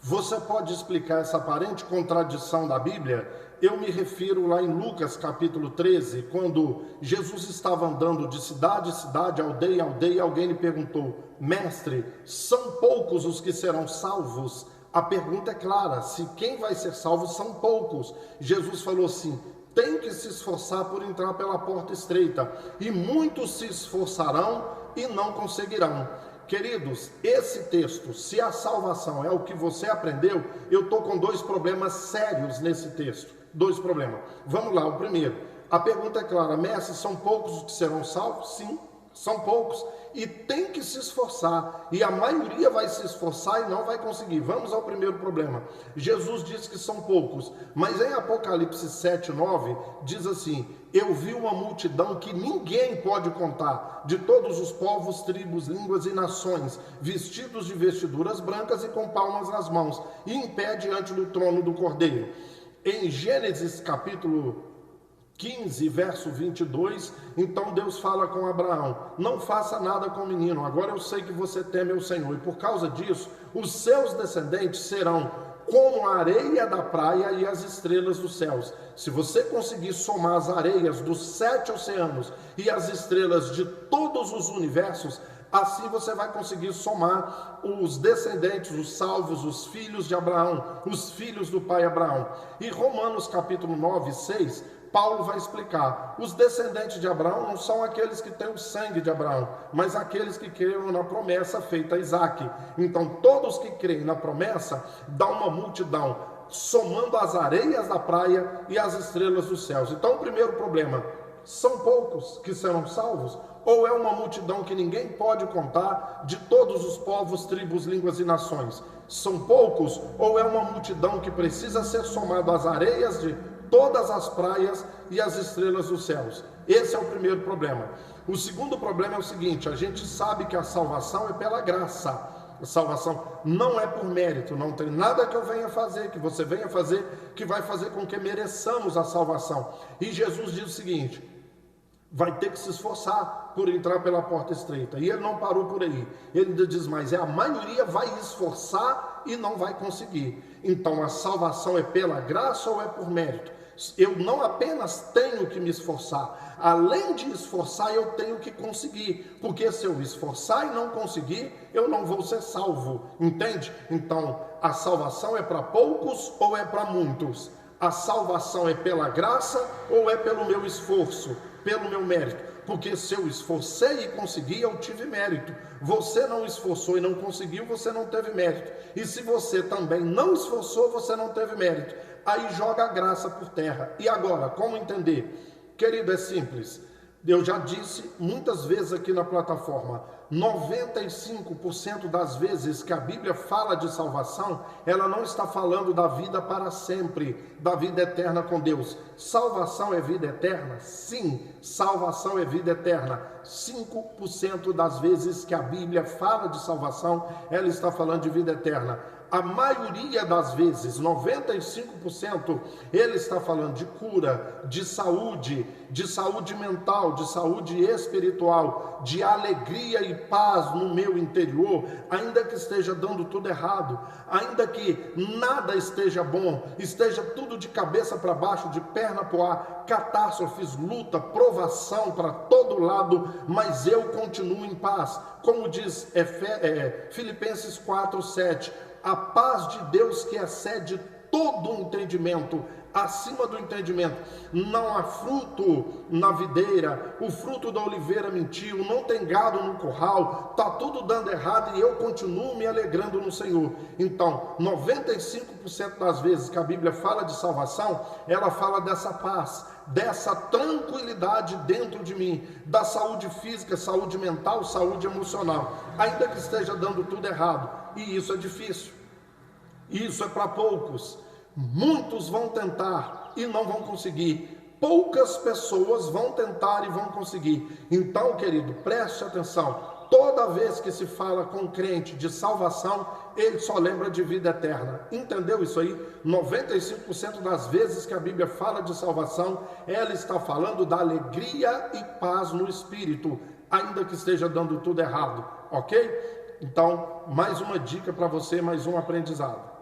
Você pode explicar essa aparente contradição da Bíblia? Eu me refiro lá em Lucas capítulo 13, quando Jesus estava andando de cidade em cidade, aldeia em aldeia, e alguém lhe perguntou: mestre, são poucos os que serão salvos? A pergunta é clara: se quem vai ser salvo são poucos. Jesus falou assim: tem que se esforçar por entrar pela porta estreita, e muitos se esforçarão e não conseguirão. Queridos, esse texto, se a salvação é o que você aprendeu, eu estou com dois problemas sérios nesse texto. Dois problemas. Vamos lá, o primeiro. A pergunta é clara: mestre, são poucos os que serão salvos? Sim, são poucos. E tem que se esforçar. E a maioria vai se esforçar e não vai conseguir. Vamos ao primeiro problema. Jesus disse que são poucos. Mas em Apocalipse 7:9, diz assim: eu vi uma multidão que ninguém pode contar, de todos os povos, tribos, línguas e nações, vestidos de vestiduras brancas e com palmas nas mãos, e em pé diante do trono do Cordeiro. Em Gênesis capítulo 15, verso 22, então Deus fala com Abraão: não faça nada com o menino, agora eu sei que você teme o Senhor, e por causa disso, os seus descendentes serão como a areia da praia e as estrelas dos céus. Se você conseguir somar as areias dos 7 oceanos e as estrelas de todos os universos, assim você vai conseguir somar os descendentes, os salvos, os filhos de Abraão, os filhos do pai Abraão. E Romanos capítulo 9, 6, Paulo vai explicar: os descendentes de Abraão não são aqueles que têm o sangue de Abraão, mas aqueles que creram na promessa feita a Isaque. Então todos que creem na promessa dá uma multidão, somando as areias da praia e as estrelas dos céus. Então o primeiro problema: são poucos que serão salvos? Ou é uma multidão que ninguém pode contar, de todos os povos, tribos, línguas e nações? São poucos? Ou é uma multidão que precisa ser somada às areias de todas as praias e as estrelas dos céus? Esse é o primeiro problema. O segundo problema é o seguinte: a gente sabe que a salvação é pela graça. A salvação não é por mérito, não tem nada que eu venha fazer, que você venha fazer, que vai fazer com que mereçamos a salvação. E Jesus diz o seguinte: vai ter que se esforçar por entrar pela porta estreita. E ele não parou por aí. Ele diz mais: a maioria vai esforçar e não vai conseguir. Então a salvação é pela graça ou é por mérito? Eu não apenas tenho que me esforçar, além de esforçar eu tenho que conseguir, porque se eu esforçar e não conseguir, eu não vou ser salvo, entende? Então a salvação é para poucos ou é para muitos? A salvação é pela graça ou é pelo meu esforço, pelo meu mérito? Porque se eu esforcei e consegui, eu tive mérito. Você não esforçou e não conseguiu, você não teve mérito. E se você também não esforçou, você não teve mérito. Aí joga a graça por terra. E agora, como entender? Querido, é simples. Eu já disse muitas vezes aqui na plataforma: 95% das vezes que a Bíblia fala de salvação, ela não está falando da vida para sempre, da vida eterna com Deus. Salvação é vida eterna? Sim, salvação é vida eterna. 5% das vezes que a Bíblia fala de salvação, ela está falando de vida eterna. A maioria das vezes, 95%, ele está falando de cura, de saúde mental, de saúde espiritual, de alegria e paz no meu interior, ainda que esteja dando tudo errado, ainda que nada esteja bom, esteja tudo de cabeça para baixo, de perna para o ar, catástrofes, luta, provação para todo lado, mas eu continuo em paz. Como diz Filipenses 4:7, a paz de Deus que excede todo o entendimento, acima do entendimento. Não há fruto na videira, o fruto da oliveira mentiu, não tem gado no curral, está tudo dando errado e eu continuo me alegrando no Senhor. Então, 95% das vezes que a Bíblia fala de salvação, ela fala dessa paz, dessa tranquilidade dentro de mim, da saúde física, saúde mental, saúde emocional, ainda que esteja dando tudo errado. E isso é difícil, isso é para poucos. Muitos vão tentar e não vão conseguir, poucas pessoas vão tentar e vão conseguir. Então, querido, preste atenção: toda vez que se fala com um crente de salvação, ele só lembra de vida eterna. Entendeu isso aí? 95% das vezes que a Bíblia fala de salvação, ela está falando da alegria e paz no espírito, ainda que esteja dando tudo errado, ok? Então, mais uma dica para você, mais um aprendizado.